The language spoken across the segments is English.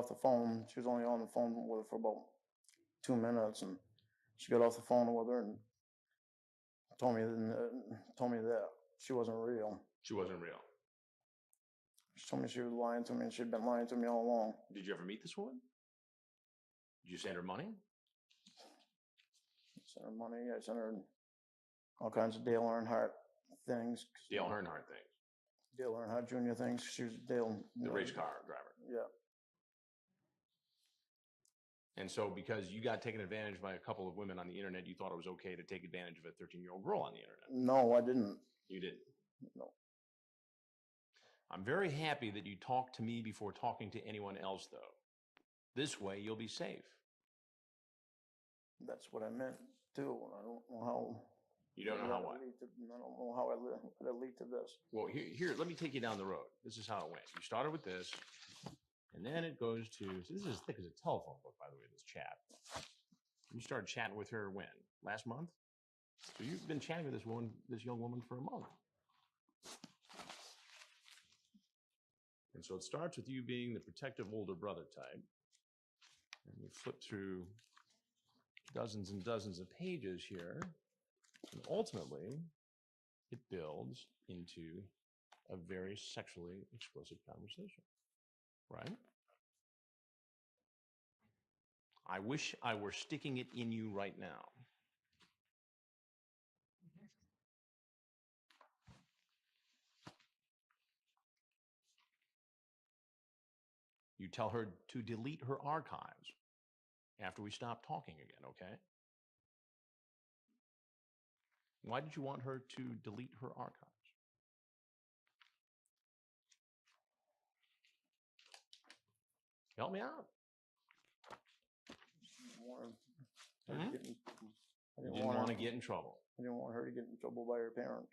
off the phone. She was only on the phone with her for about 2 minutes, and she got off the phone with her and told me that she wasn't real. She wasn't real. She told me she was lying to me, and she'd been lying to me all along. Did you ever meet this woman? Did you send her money? I sent her money. I sent her all kinds of Dale Earnhardt things. Dale Earnhardt things. Dale Earnhardt Jr. things. She was Dale. The race car driver. Yeah. And so because you got taken advantage by a couple of women on the internet, you thought it was okay to take advantage of a 13-year-old girl on the internet. No, I didn't. You didn't? No. I'm very happy that you talked to me before talking to anyone else, though. This way, you'll be safe. That's what I meant, too. I don't know how... You don't know how what? I don't know how it lead to this. Well, here, let me take you down the road. This is how it went. You started with this, and then it goes to... So this is as thick as a telephone book, by the way, this chat. You started chatting with her when? Last month? So you've been chatting with this young woman for a month. And so it starts with you being the protective older brother type. And you flip through dozens and dozens of pages here. And ultimately, it builds into a very sexually explicit conversation, right? I wish I were sticking it in you right now. You tell her to delete her archives after we stop talking again, okay? Why did you want her to delete her archives? Help me out. You didn't want to get in trouble. I didn't want her to get in trouble by her parents.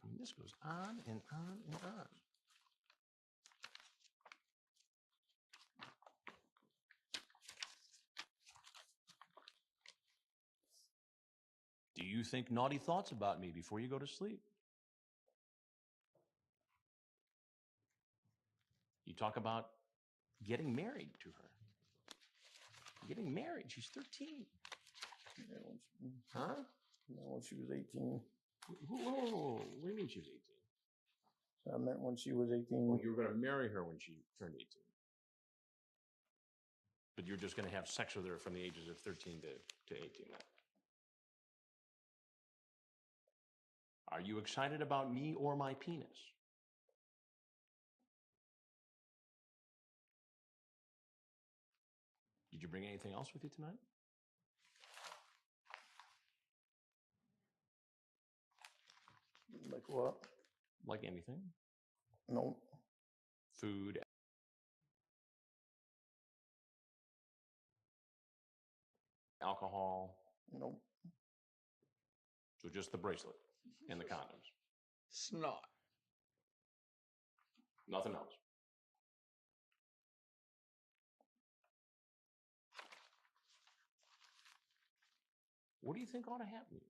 I mean, this goes on and on and on. Do you think naughty thoughts about me before you go to sleep? You talk about getting married to her. Getting married. She's 13. Huh? When she was 18. Whoa. What do you mean she was 18? I meant when she was 18. Well, you were going to marry her when she turned 18. But you're just going to have sex with her from the ages of 13 to 18 then. Are you excited about me or my penis? Did you bring anything else with you tonight? Like what? Like anything? No. Food. Alcohol? Nope. So just the bracelet and the condoms? Snot. Nothing else? What do you think ought to happen?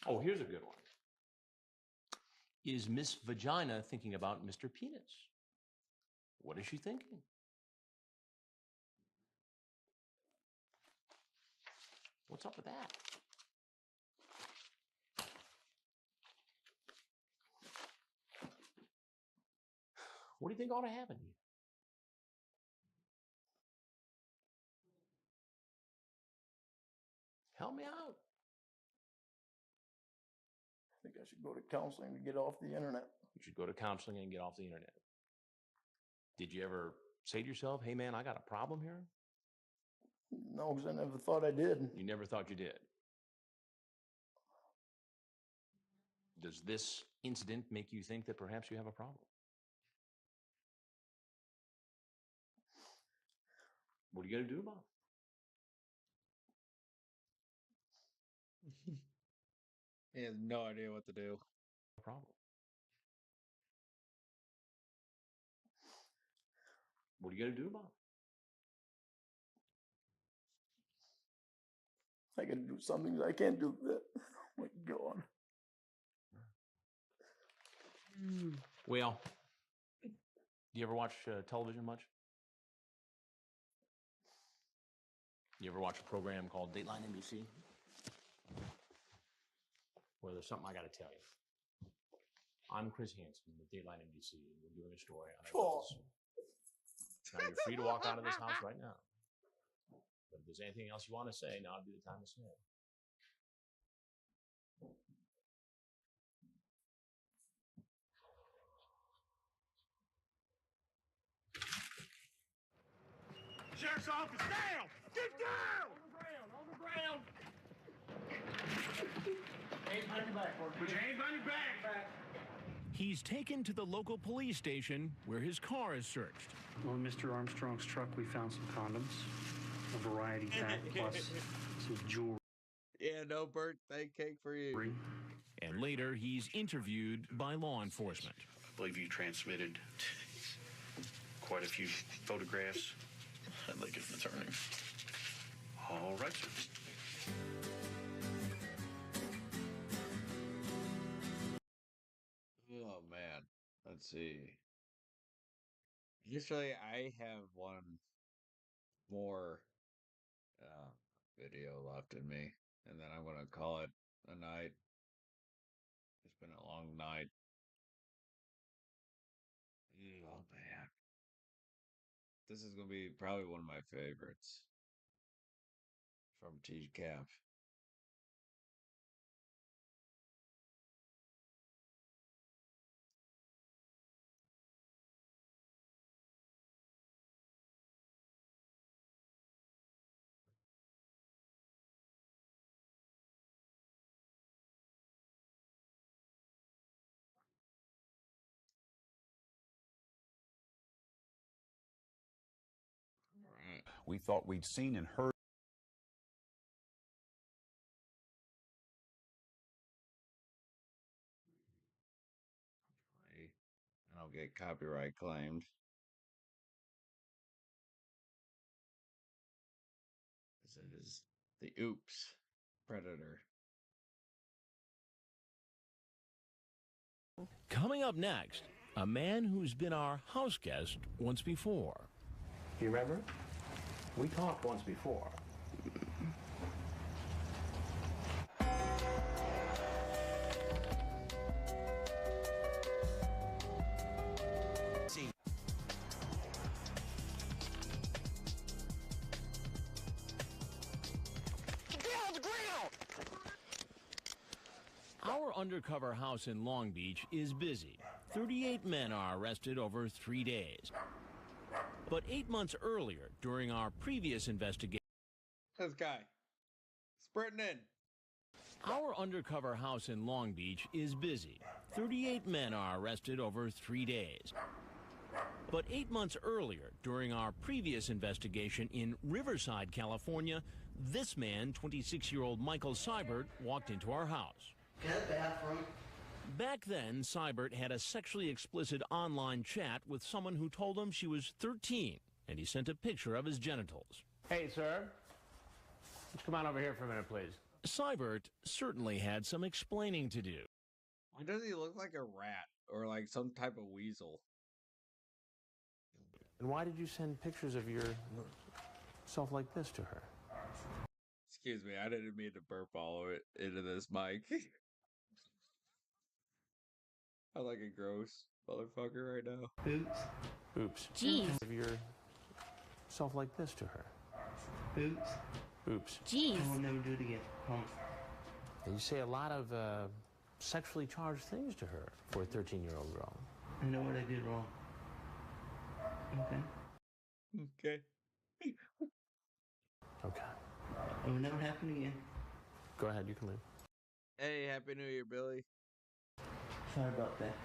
Oh, here's a good one. Is Miss Vagina thinking about Mr. Penis? What is she thinking? What's up with that? What do you think ought to happen here? Help me out. I think I should go to counseling to get off the internet. You should go to counseling and get off the internet. Did you ever say to yourself, hey man, I got a problem here? No, because I never thought I did. You never thought you did. Does this incident make you think that perhaps you have a problem? What are you going to do about it? He has no idea what to do. Problem. What are you going to do about it? I gotta do something. I can't do that. Oh my God. Well, do you ever watch television much? You ever watch a program called Dateline NBC? Well, there's something I got to tell you. I'm Chris Hansen with Dateline NBC, and we're doing a story on Sure. Now, you're free to walk out of this house right now. But if there's anything else you want to say, now would be the time to say it. Sheriff's office, down! Get down! On the ground! Hands behind your back, Put your hands on your back! He's taken to the local police station where his car is searched. On Mr. Armstrong's truck, we found some condoms, a variety pack, plus some jewelry. Yeah, no birthday cake for you. And later, he's interviewed by law enforcement. I believe you transmitted quite a few photographs. I'd like it an attorney. All right, sir. Oh man, let's see. Usually, I have one more video left in me, and then I'm gonna call it a night. It's been a long night. Oh man, this is gonna be probably one of my favorites from TCAF. We thought we'd seen and heard. I don't get copyright claimed. This is the Oops Predator. Coming up next, a man who's been our house guest once before. Do you remember? We talked once before. Our undercover house in Long Beach is busy. 38 men are arrested over 3 days. But 8 months earlier, during our previous investigation, This guy. Sprinting in. our undercover house in Long Beach is busy. 38 men are arrested over 3 days. But 8 months earlier, during our previous investigation in Riverside, California, this man, 26-year-old Michael Seibert, walked into our house. Back then, Seibert had a sexually explicit online chat with someone who told him she was 13, and he sent a picture of his genitals. Hey, sir. Let's come on over here for a minute, please. Seibert certainly had some explaining to do. Why does he look like a rat or like some type of weasel? And why did you send pictures of yourself like this to her? Excuse me, I didn't mean to burp all of it into this mic. I like a gross motherfucker right now. Oops. Oops. Jeez. Of yourself like this to her. Oops. Oops. Jeez. I will never do it again. Promise. You say a lot of sexually charged things to her for a 13-year-old girl. I know what I did wrong. Okay. Okay. Okay. It will never happen again. Go ahead, you can leave. Hey, Happy New Year, Billy. Sorry about that.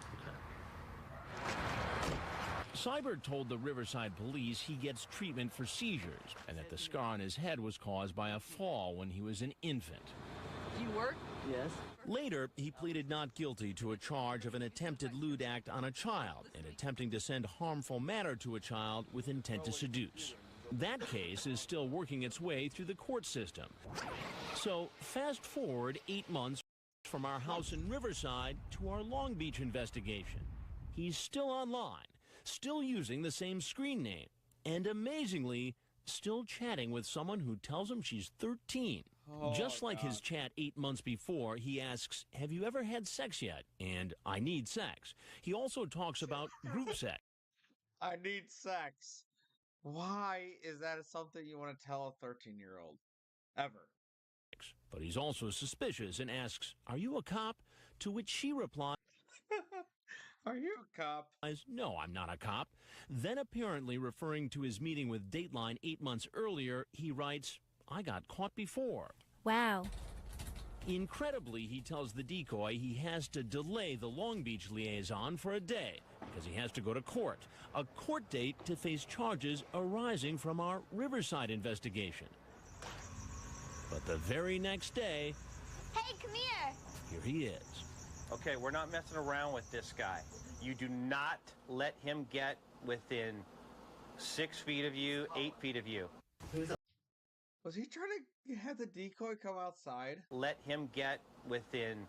Seibert told the Riverside police he gets treatment for seizures and that the scar on his head was caused by a fall when he was an infant. Do you work? Yes. Later, he pleaded not guilty to a charge of an attempted lewd act on a child and attempting to send harmful matter to a child with intent to seduce. That case is still working its way through the court system. So fast forward 8 months from our house in Riverside to our Long Beach investigation. He's still online, still using the same screen name, and amazingly, still chatting with someone who tells him she's 13. Just like his chat 8 months before, he asks, "Have you ever had sex yet?" And "I need sex." He also talks about group sex. I need sex. Why is that something you want to tell a 13-year-old? Ever. But he's also suspicious and asks, "Are you a cop?" To which she replies, Are you a cop? "No, I'm not a cop." Then, apparently referring to his meeting with Dateline 8 months earlier, he writes, "I got caught before." Wow. Incredibly, he tells the decoy he has to delay the Long Beach liaison for a day because he has to go to court. A court date to face charges arising from our Riverside investigation. But the very next day, Hey, come here. here he is. Okay, we're not messing around with this guy. You do not let him get within 6 feet of you, 8 feet of you. Was he trying to have the decoy come outside? Let him get within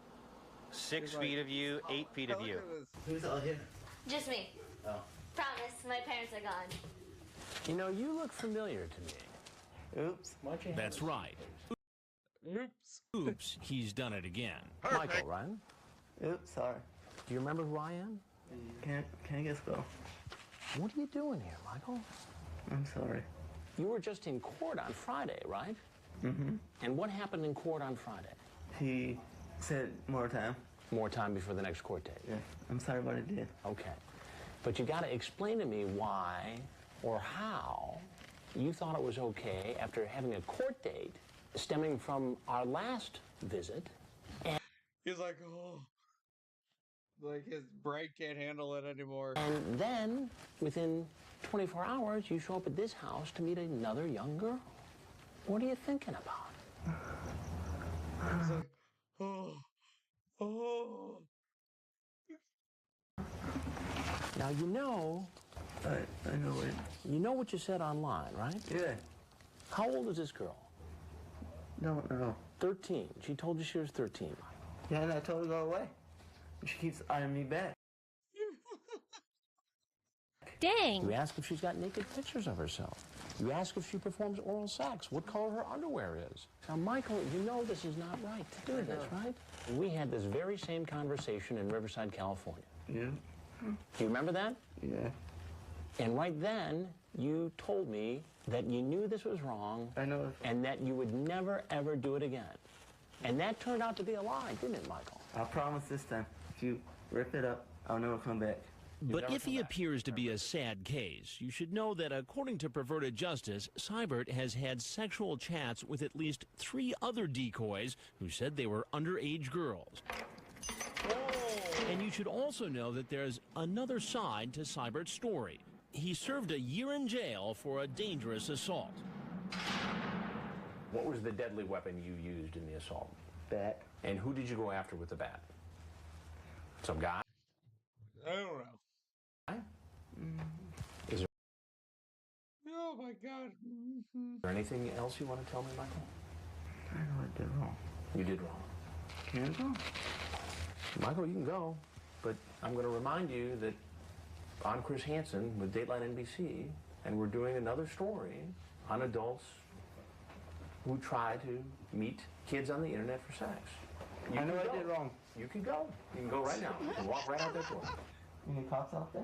6 He's like, feet of you, 8 feet of Look you. at this. Who's all here? Just me. Oh. Promise, my parents are gone. You know, you look familiar to me. Oops. That's right. Oops. Oops, he's done it again. Michael, right? Oops, sorry. Do you remember who I am? Can't I just go? What are you doing here, Michael? I'm sorry. You were just in court on Friday, right? Mm-hmm. And what happened in court on Friday? He said more time. More time before the next court date. Yeah. I'm sorry what I did. Okay. But you got to explain to me why or how you thought it was okay after having a court date stemming from our last visit. He's like, oh. Like his brain can't handle it anymore. And then, within 24 hours, you show up at this house to meet another young girl. What are you thinking about? He's like, oh. Oh. Now, you know I know it. You know what you said online, right? Yeah. How old is this girl? Don't know. 13. She told you she was 13. Yeah, and I told her to go away. She keeps eyeing me back. Dang. You ask if she's got naked pictures of herself. You ask if she performs oral sex, what color her underwear is. Now, Michael, you know this is not right to do this, right? We had this very same conversation in Riverside, California. Yeah. Do you remember that? Yeah. And right then, you told me that you knew this was wrong. I know. And that you would never, ever do it again. And that turned out to be a lie, didn't it, Michael? I promise this time, if you rip it up, I'll never come back. But if he appears to be a sad case, you should know that according to Perverted Justice, Seibert has had sexual chats with at least 3 other decoys who said they were underage girls. And you should also know that there's another side to Seibert's story. He served a year in jail for a dangerous assault. What was the deadly weapon you used in the assault? Bat. And who did you go after with the bat? Some guy? I don't know. Is there Oh my God. anything else you want to tell me, Michael? I know I did wrong. You did wrong. Can I go? Michael, you can go, but I'm going to remind you that I'm Chris Hansen with Dateline NBC, and we're doing another story on adults who try to meet kids on the internet for sex. I know can I go. did wrong. You can go. You can go right now. You can walk right out that door. Any cops out there?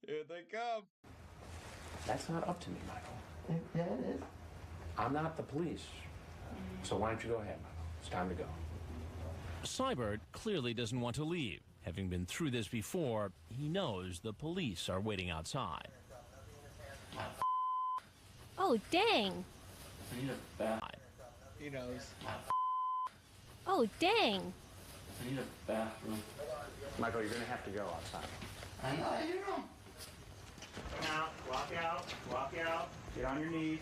Here they come. That's not up to me, Michael. Yeah, it is. I'm not the police. So why don't you go ahead, Michael? It's time to go. Seibert clearly doesn't want to leave. Having been through this before, he knows the police are waiting outside. Oh, dang. I need a bath. He knows. Oh, dang. I need a bathroom. Michael, you're going to have to go outside. I know I did wrong. Now, walk out, get on your knees.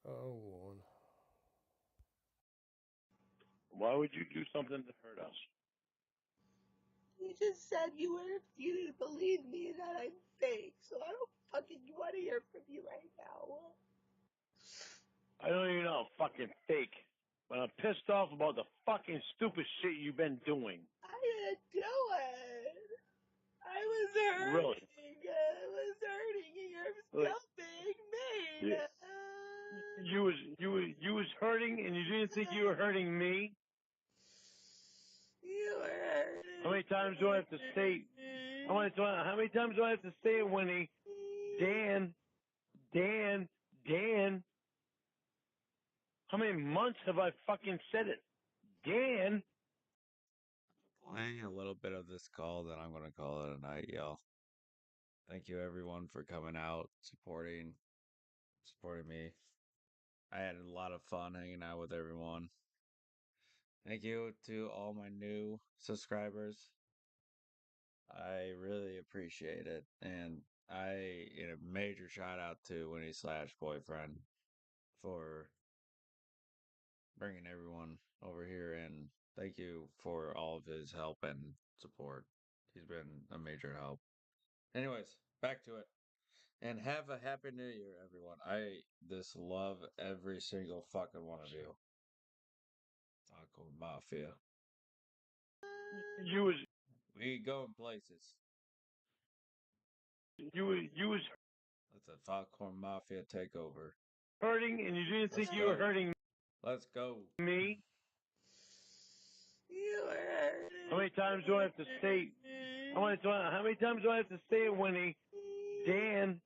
Oh, Lord. Why would you do something to hurt us? You just said you didn't believe me and that I'm fake, so I don't fucking want to hear from you right now. I don't even know fucking fake. But I'm pissed off about the fucking stupid shit you've been doing. I didn't do it. I was hurting. Really? I was hurting. You're Like, so big, mean. you was hurting and you didn't think you were hurting me? You were hurting. How many times do I have to say? How many times do I have to say it, Winnie? Dan. How many months have I fucking said it? Dan. Playing a little bit of this call, then I'm gonna call it a night, y'all. Thank you everyone for coming out, supporting me. I had a lot of fun hanging out with everyone. Thank you to all my new subscribers. I really appreciate it. And a major shout out to Winnie / boyfriend for bringing everyone over here, and thank you for all of his help and support. He's been a major help. Anyways, back to it. And have a happy new year, everyone. I just love every single fucking one of you. Taco Mafia. We going places. You was That's a Foghorn Mafia takeover. hurting and you didn't think you were hurting Let's go. me? You were hurting. How many times do I have to say? How many times do I have to say it, Winnie? Dan.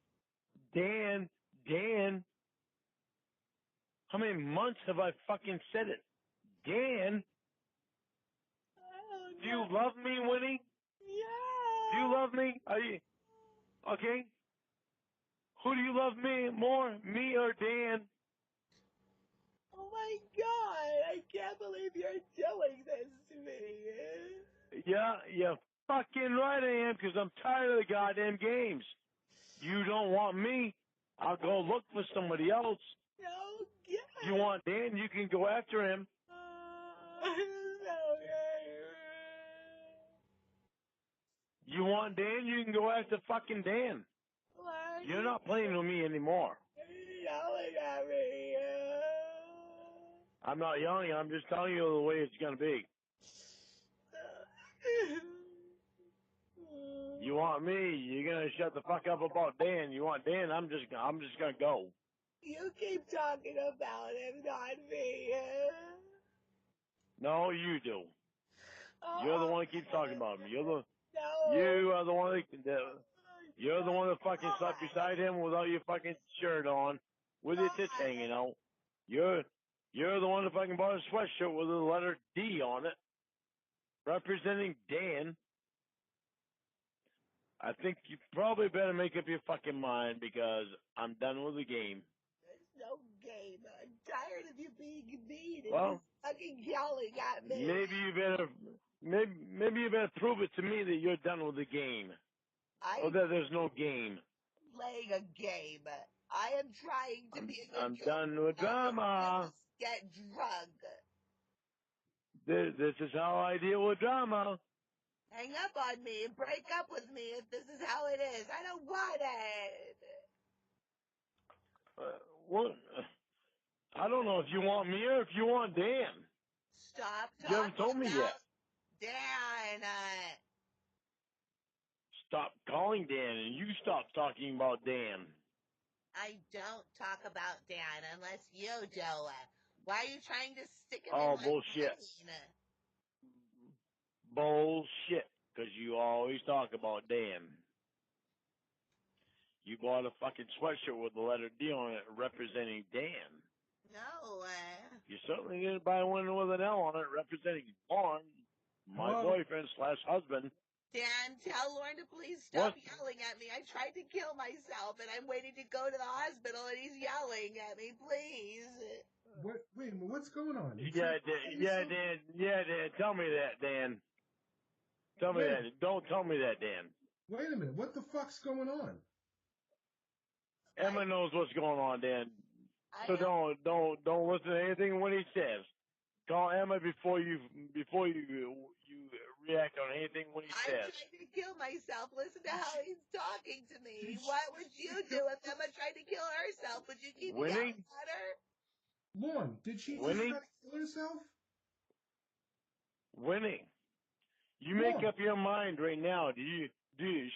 How many months have I fucking said it? Dan. Do you love me, Winnie? Yeah. Do you love me? Are you okay? Who do you love me more, me or Dan? Oh my god, I can't believe you're doing this to me. Yeah, you're fucking right I am, because I'm tired of the goddamn games. You don't want me, I'll go look for somebody else. No, get You want Dan, you can go after him. You want Dan, you can go after fucking Dan. You're not playing with me anymore. You're yelling at me. I'm not yelling, I'm just telling you the way it's gonna be. You want me, you're gonna shut the fuck up about Dan. You want Dan, I'm just gonna go. You keep talking about him, not me. No, you do. You're the one that keeps talking about him. You are the one you're the one that fucking slept beside him without your fucking shirt on, with your tits hanging out. You're the one that fucking bought a sweatshirt with the letter D on it, representing Dan. I think you probably better make up your fucking mind, because I'm done with the game. There's no game. I'm tired of you being mean and Well, fucking yelling at me. maybe you better prove it to me that you're done with the game. Or that there's no game. Playing a game. I am trying to be a good I'm done with drama. Get drunk. This is how I deal with drama. Hang up on me and break up with me if this is how it is. I don't want it. What? I don't know if you want me or if you want Dan. Stop talking You haven't told me yet. Dan. Stop calling Dan, and you stop talking about Dan. I don't talk about Dan unless you do. Why are you trying to stick him Oh, in my bullshit. brain? Bullshit, because you always talk about Dan. You bought a fucking sweatshirt with the letter D on it representing Dan. No. You certainly didn't buy one with an L on it representing Vaughn, my boyfriend / husband. Dan, tell Lauren to please stop yelling at me. I tried to kill myself, and I'm waiting to go to the hospital, and he's yelling at me. Please. What? Wait a minute. What's going on? Dan. Tell me that, Dan. Tell me that. Don't tell me that, Dan. Wait a minute. What the fuck's going on? Emma knows what's going on, Dan. So don't listen to anything when he says. Call Emma before you react on anything when he I'm says. trying to kill myself. Listen to how he's talking to me. What would you do if Emma tried to kill herself? Would you keep Winning? yelling at her? Lauren, did she just Winning? try to kill herself? Winning. You make up your mind right now. Do you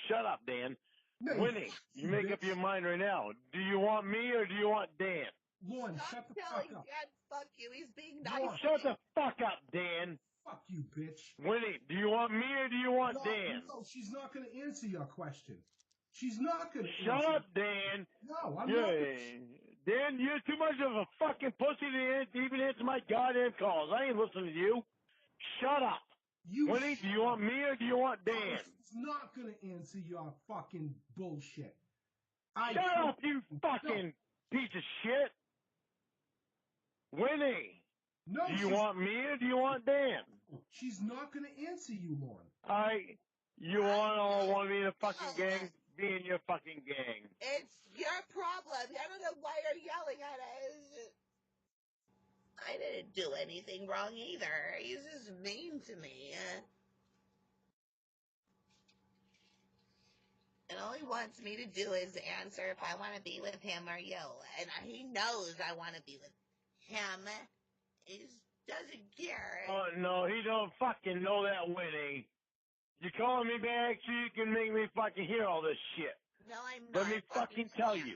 shut up, Dan? No, Winning. You make up your mind right now. Do you want me or do you want Dan? Lauren, Stop shut the telling fuck up. Dad fuck you. He's being nice. Lauren, Shut the fuck up, Dan. fuck you, bitch. Winning. Do you want me or do you want Dan? No, she's not going to answer your question. She's not going to Shut answer. up, Dan. No, I'm Yeah, not. Dan, you're too much of a fucking pussy to even answer my goddamn calls. I ain't listening to you. Shut up. Winnie, do you want me or do you want Dan? She's not going to answer your fucking bullshit. Shut up, you fucking piece of shit. Winnie, No, do you want me or do you want Dan? She's not going to answer you, Lauren. You all want me in a fucking gang? Be in your fucking gang. It's your problem. I don't know why you're yelling at us. I didn't do anything wrong either. He's just mean to me. And all he wants me to do is answer if I want to be with him or you. And he knows I want to be with him. He just doesn't care. Oh, no, he don't fucking know that, Winnie. You calling me back so you can make me fucking hear all this shit. No, I'm not. Let me fucking tell you.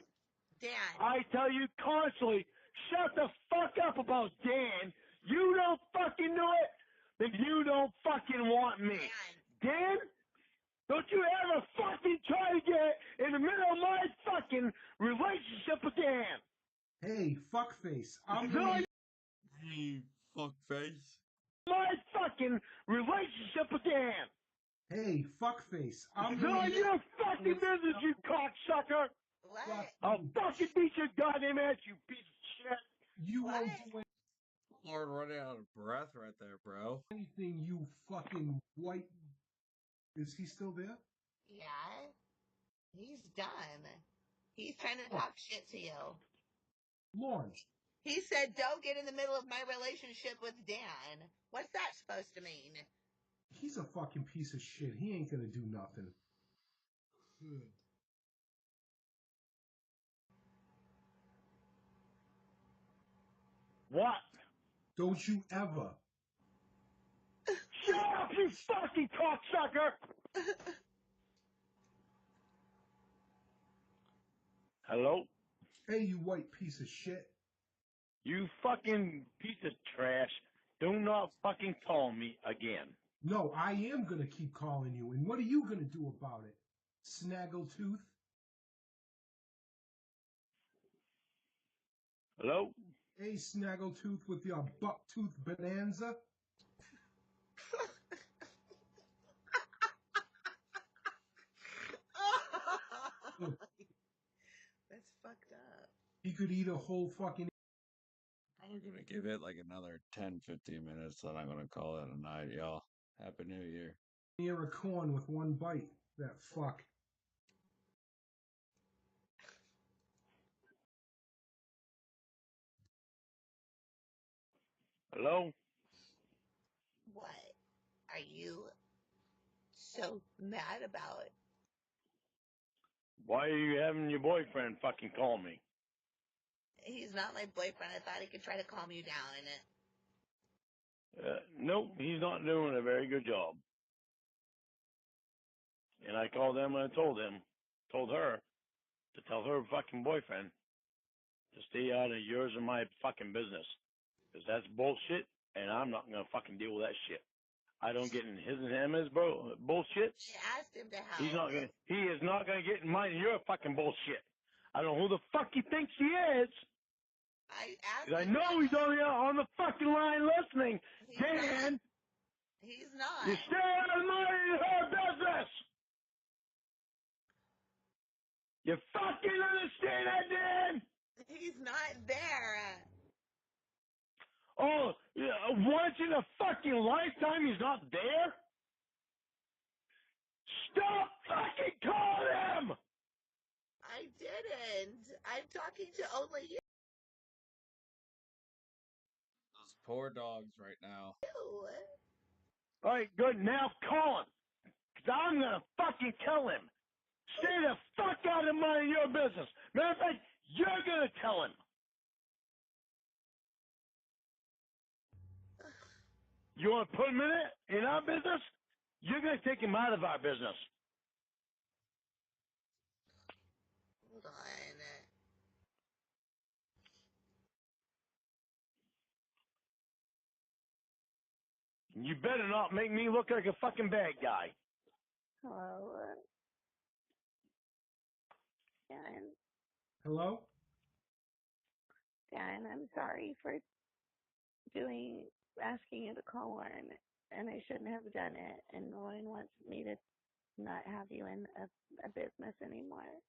Dan. I tell you constantly, shut the fuck up about Dan. You don't fucking know it, then you don't fucking want me. Dan, don't you ever fucking try to get in the middle of my fucking relationship with Dan. Hey, fuckface. Hey, fuckface. My fucking relationship with Dan. Hey, fuckface. It's none of your fucking business, you cocksucker. What? I'll fucking beat your goddamn ass, you piece of shit. You won't do Lord, running out of breath right there, bro. anything, you fucking white. Is he still there? Yeah. He's done. He's trying to talk shit to you. Lauren. He said, don't get in the middle of my relationship with Dan. What's that supposed to mean? He's a fucking piece of shit. He ain't gonna do nothing. What? Don't you ever. Shut up, you fucking cocksucker! Hello? Hey, you white piece of shit. You fucking piece of trash. Do not fucking call me again. No, I am gonna keep calling you, and what are you gonna do about it? Snaggletooth? Hello? Hey, Snaggletooth with your bucktooth bonanza? That's fucked up. He could eat a whole fucking... I'm gonna give it like another 10-15 minutes, then I'm gonna call it a night, y'all. Happy New Year. ear of corn with one bite. That fuck. Hello? What are you so mad about? Why are you having your boyfriend fucking call me? He's not my boyfriend. I thought he could try to calm you down. Nope, he's not doing a very good job. And I called him and I told her, to tell her fucking boyfriend to stay out of yours and my fucking business. Because that's bullshit, and I'm not going to fucking deal with that shit. I don't get in his and Emma's bullshit. I asked him to help. He is not going to get in mine and your fucking bullshit. I don't know who the fuck he thinks he is. I asked Because I him know he's on the fucking line listening. Dan, he's not. you stay out of mine and her business. You fucking understand that, Dan? He's not there. Oh, once in a fucking lifetime he's not there? Stop fucking calling him! I didn't. I'm talking to only you. poor dogs right now. All right, good. Now call him. Because I'm going to fucking tell him. Stay the fuck out of my your business. Matter of fact, you're going to tell him. You want to put him in our business? You're going to take him out of our business. Hold on. You better not make me look like a fucking bad guy. Hello. Dan. Hello? Dan, I'm sorry for asking you to call Lauren, and I shouldn't have done it. And Lauren wants me to not have you in a business anymore.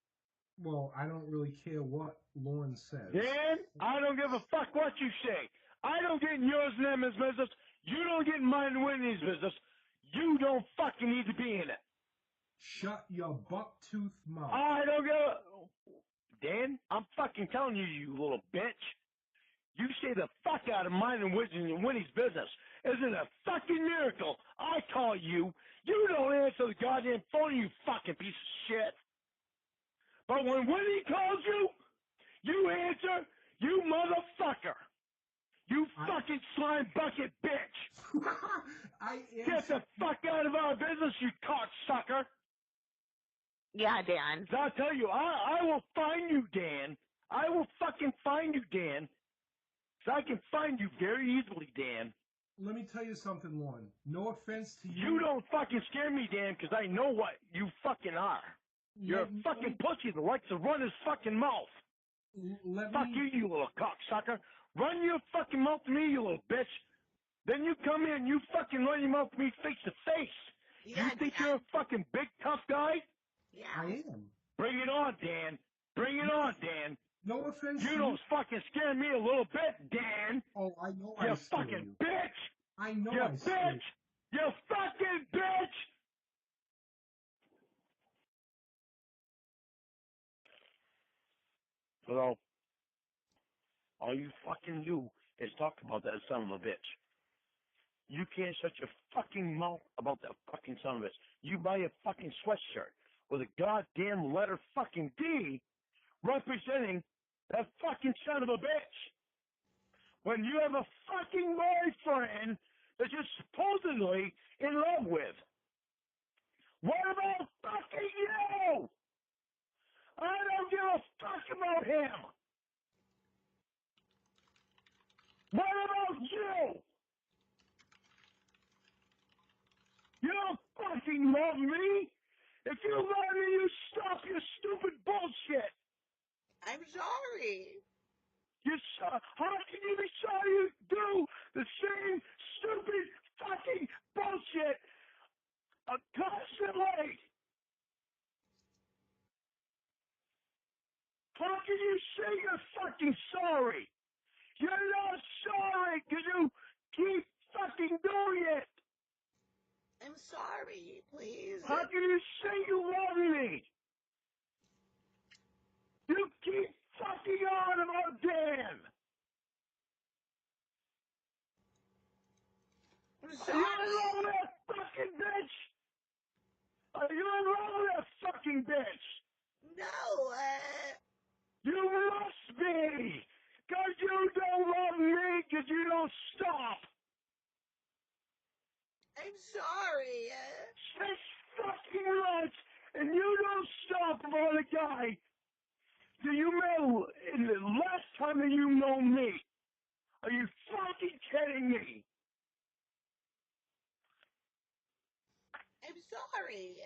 Well, I don't really care what Lauren says. Dan, I don't give a fuck what you say. I don't get in yours and Emma's business. You don't get in mine and Whitney's business. You don't fucking need to be in it. Shut your buck-tooth mouth. I don't go. Dan, I'm fucking telling you, you little bitch. You stay the fuck out of mine and Winnie's business. Isn't it a fucking miracle? I call you. You don't answer the goddamn phone, you fucking piece of shit. But when Winnie calls you, you answer, you motherfucker. You fucking slime bucket bitch. Get the fuck out of our business, you cocksucker. Yeah, Dan. I'll tell you, I will find you, Dan. I will fucking find you, Dan. So I can find you very easily, Dan. Let me tell you something, Lauren. No offense to you. You don't fucking scare me, Dan, because I know what you fucking are. You're a fucking pussy that likes to run his fucking mouth. Fuck you, you little cocksucker. Run your fucking mouth to me, you little bitch. Then you come in and you fucking run your mouth to me face to face. Yeah, you think you're a fucking big tough guy? Yeah. I am. Bring it on, Dan. Bring it on, Dan. No offense. You don't fucking scare me a little bit, Dan. Oh, I know You I scare fucking you. bitch. I know You I scare bitch. You fucking bitch. So, all you fucking do is talk about that son of a bitch. You can't shut your fucking mouth about that fucking son of a bitch. You buy a fucking sweatshirt with a goddamn letter fucking D representing that fucking son of a bitch. When you have a fucking boyfriend that you're supposedly in love with. What about fucking you? I don't give a fuck about him. What about you? You don't fucking love me. If you love me, you stop your stupid bullshit. I'm sorry. How can you be sorry you do the same stupid fucking bullshit constantly? How can you say you're fucking sorry? You're not sorry because you keep fucking doing it. I'm sorry, please. How can you say you love me? You keep fucking on about Dan. I'm Are sorry. you in love with that fucking bitch? Are you in love with that fucking bitch? No. You must be. Because you don't love me because you don't stop. I'm sorry. 6 fucking months and you don't stop about a guy that you met in the last time that you know me. Are you fucking kidding me? I'm sorry.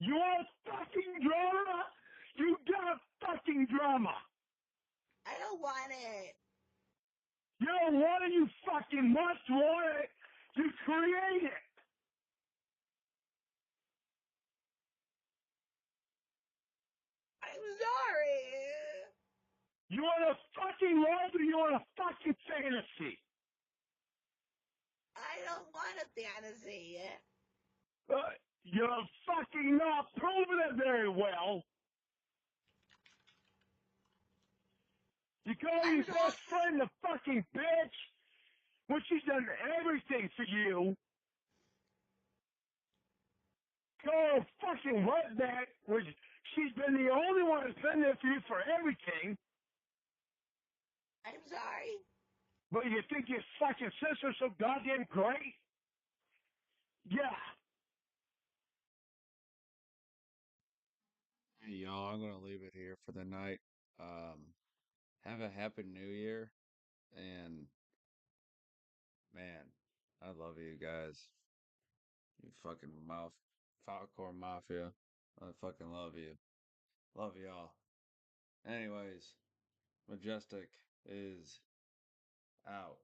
You want fucking drama? You got fucking drama. I don't want it. You don't want it, you fucking must want it. You create it. I'm sorry. You want a fucking life or you want a fucking fantasy? I don't want a fantasy. You're fucking not proving it very well. You call your best friend a fucking bitch? when she's done everything for you. Go fucking wetback, which she's been the only one that's been there for you for everything. I'm sorry. But you think your fucking sister's so goddamn great? Yeah. Hey, y'all, I'm gonna leave it here for the night. Have a happy new year, and man, I love you guys. You fucking Falcor Mafia. I fucking love you. Love y'all. Anyways, Majestic is out.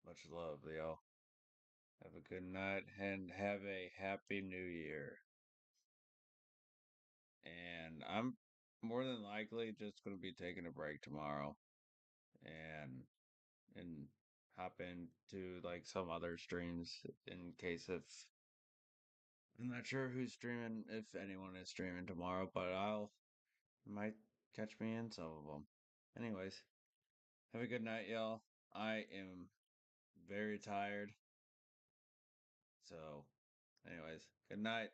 Much love, y'all. Have a good night and have a happy new year. And I'm more than likely just gonna be taking a break tomorrow and hop into like some other streams in case if I'm not sure who's streaming, if anyone is streaming tomorrow, but might catch me in some of them. Anyways, have a good night, y'all. I am very tired. So, anyways, good night.